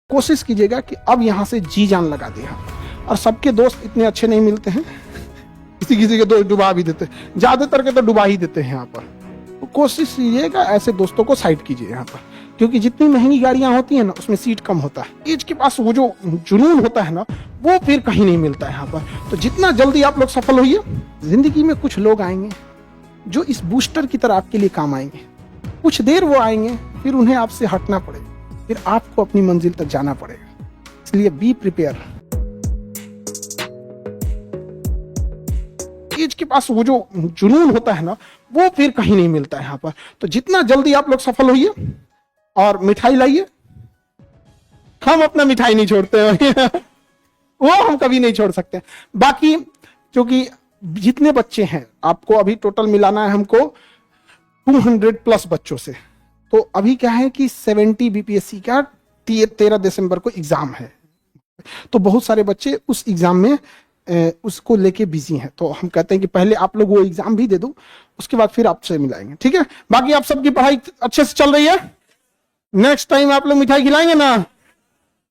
कोशिश कीजिएगा कि अब यहाँ से जी जान लगा दिया। और सबके दोस्त इतने अच्छे नहीं मिलते हैं, किसी किसी के दोस्त डुबा भी देते हैं, ज्यादातर के तो डुबा ही देते हैं यहाँ पर। तो कोशिश कीजिएगा ऐसे दोस्तों को साइड कीजिए यहाँ पर, क्योंकि जितनी महंगी गाड़ियां होती है ना उसमें सीट कम होता है। एज के पास वो जो जुनून होता है ना वो फिर कहीं नहीं मिलता है यहाँ पर। तो जितना जल्दी आप लोग सफल होइए। जिंदगी में कुछ लोग आएंगे जो इस बूस्टर की तरह आपके लिए काम आएंगे। कुछ देर वो आएंगे, फिर उन्हें आपसे हटना पड़ेगा, फिर आपको अपनी मंजिल तक जाना पड़ेगा। इसलिए बी प्रिपेयर। एज के पास वो जो जुनून होता है ना वो फिर कहीं नहीं मिलता है यहाँ पर। तो जितना जल्दी आप लोग सफल होइए और मिठाई लाइए। हम अपना मिठाई नहीं छोड़ते हैं वो हम कभी नहीं छोड़ सकते। बाकी क्योंकि जितने बच्चे हैं आपको अभी टोटल मिलाना है हमको 200 प्लस बच्चों से। तो अभी क्या है कि 70 बीपीएससी का 13 दिसंबर को एग्जाम है। तो बहुत सारे बच्चे उस एग्जाम में उसको लेके बिजी हैं। तो हम कहते हैं कि पहले आप लोग वो एग्जाम भी दे दो, उसके बाद फिर आपसे मिलाएंगे, ठीक है। बाकी आप सबकी पढ़ाई अच्छे से चल रही है। नेक्स्ट टाइम आप लोग मिठाई खिलाएंगे ना।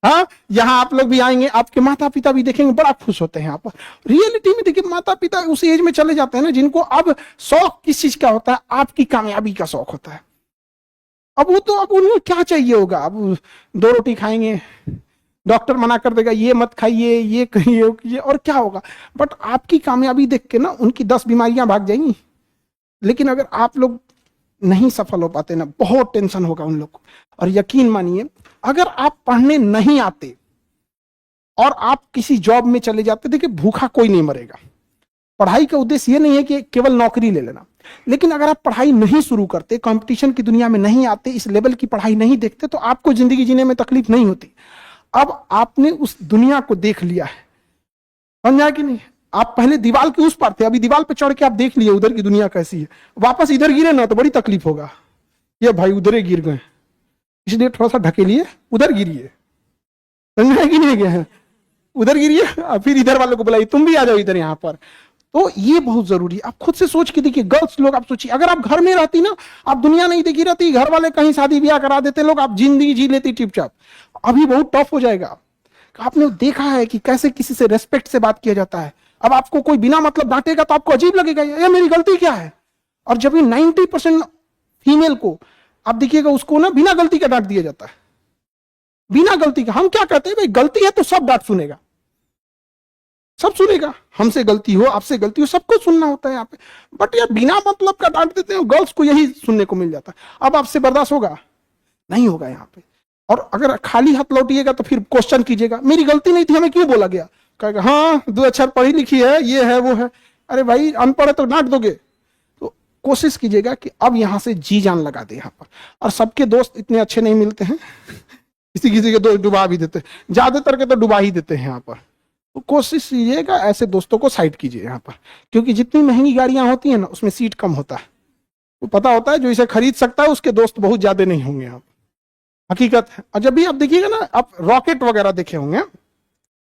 हाँ, यहाँ आप लोग भी आएंगे, आपके माता पिता भी देखेंगे, बड़ा खुश होते हैं यहाँ पर। रियलिटी में देखिए माता पिता उस एज में चले जाते हैं ना जिनको अब शौक किस चीज का होता है, आपकी कामयाबी का शौक होता है। अब वो तो अब उन्हें क्या चाहिए होगा, अब 2 रोटी खाएंगे, डॉक्टर मना कर देगा ये मत खाइए, ये कहिए, और क्या होगा। बट आपकी कामयाबी देख के ना उनकी 10 बीमारियां भाग जाएंगी। लेकिन अगर आप लोग नहीं सफल हो पाते ना, बहुत टेंशन होगा उन लोग को। और यकीन मानिए अगर आप पढ़ने नहीं आते और आप किसी जॉब में चले जाते, देखिए भूखा कोई नहीं मरेगा। पढ़ाई का उद्देश्य ये नहीं है कि केवल नौकरी ले लेना। लेकिन अगर आप पढ़ाई नहीं शुरू करते, कंपटीशन की दुनिया में नहीं आते, इस लेवल की पढ़ाई नहीं देखते, तो आपको जिंदगी जीने में तकलीफ नहीं होती। अब आपने उस दुनिया को देख लिया है, समझा कि नहीं। आप पहले दीवार के उस पार थे, अभी दीवार पे चढ़ के आप देख लिए उधर की दुनिया कैसी है। वापस इधर गिरे ना तो बड़ी तकलीफ होगा। ये भाई उधर गिर गए, इसलिए थोड़ा सा ढके लिए उधर गिरिए, समझा कि नहीं गए हैं, उधर गिरिए और फिर इधर वालों को बुलाइए तुम भी आ जाओ इधर यहाँ पर। तो ये बहुत जरूरी है। आप खुद से सोच के देखिए, गर्ल्स लोग आप सोचिए, अगर आप घर में रहती ना, आप दुनिया नहीं देखी रहती, घर वाले कहीं शादी ब्याह करा देते लोग, आप जिंदगी जी लेती टिपचाप। अभी बहुत टफ हो जाएगा। आपने देखा है कि कैसे किसी से रेस्पेक्ट से बात किया जाता है। अब आपको कोई बिना मतलब डांटेगा तो आपको अजीब लगेगा, ये मेरी गलती क्या है। और जब भी 90% फीमेल को आप देखिएगा उसको ना बिना गलती का डांट दिया जाता है, बिना गलती का। हम क्या कहते हैं, भाई गलती है तो सब डांट सुनेगा, सब सुनेगा। हमसे गलती हो, आपसे गलती हो, सबको सुनना होता है यहाँ पे। बट यार बिना मतलब का डांट देते हैं, गर्ल्स को यही सुनने को मिल जाता है। अब आपसे बर्दाश्त होगा नहीं होगा यहाँ पे। और अगर खाली हाथ लौटिएगा तो फिर क्वेश्चन कीजिएगा, मेरी गलती नहीं थी, हमें क्यों बोला गया। कहेगा हाँ 2 अक्षर पढ़ी लिखी है, ये है वो है। अरे भाई अनपढ़ है तो डांट दोगे। तो कोशिश कीजिएगा कि अब यहाँ से जी जान लगा दे यहाँ पर। और सबके दोस्त इतने अच्छे नहीं मिलते हैं, किसी किसी के दोस्त डुबा भी देते हैं, ज्यादातर के तो डुबा ही देते हैं यहाँ पर। तो कोशिश कीजिएगा ऐसे दोस्तों को साइड कीजिए यहाँ पर, क्योंकि जितनी महंगी गाड़ियां होती है ना उसमें सीट कम होता है। वो पता होता है जो इसे खरीद सकता है उसके दोस्त बहुत ज्यादा नहीं होंगे यहाँ पर, हकीकत है। और जब भी आप देखिएगा ना, आप रॉकेट वगैरह देखे होंगे,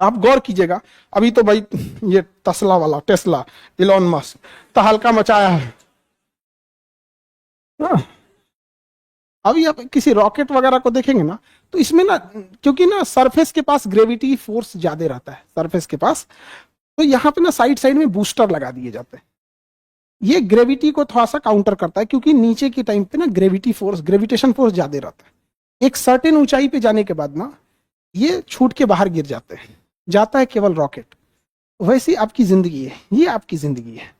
आप गौर कीजिएगा। अभी तो भाई ये टेस्ला इलॉन मस्क तहलका मचाया है। अभी आप किसी रॉकेट वगैरह को देखेंगे ना तो इसमें ना, क्योंकि ना सरफेस के पास ग्रेविटी फोर्स ज्यादा रहता है सरफेस के पास, तो यहाँ पे ना साइड साइड में बूस्टर लगा दिए जाते हैं। ये ग्रेविटी को थोड़ा सा काउंटर करता है, क्योंकि नीचे के टाइम पे ना ग्रेविटेशन फोर्स ज्यादा रहता है। एक सर्टेन ऊंचाई पे जाने के बाद ना ये छूट के बाहर गिर जाते हैं, जाता है केवल रॉकेट। वैसे आपकी जिंदगी है, ये आपकी जिंदगी है।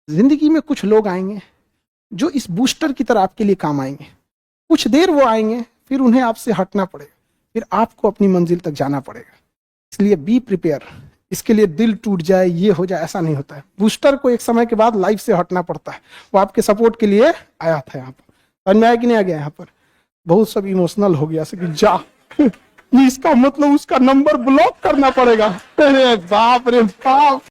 जिंदगी में कुछ लोग आएंगे जो इस बूस्टर की तरह आपके लिए काम आएंगे। कुछ देर वो आएंगे, फिर उन्हें आपसे हटना पड़ेगा, फिर आपको अपनी मंजिल तक जाना पड़ेगा। इसलिए बी प्रिपेयर। इसके लिए दिल टूट जाए, ये हो जाए, ऐसा नहीं होता है। बूस्टर को एक समय के बाद लाइफ से हटना पड़ता है। वो आपके सपोर्ट के लिए आया था यहाँ पर, समझ में आया कि नहीं आ गया यहाँ पर। बहुत सब इमोशनल हो गया कि जा इसका मतलब उसका नंबर ब्लॉक करना पड़ेगा। अरे बाप रे बाप।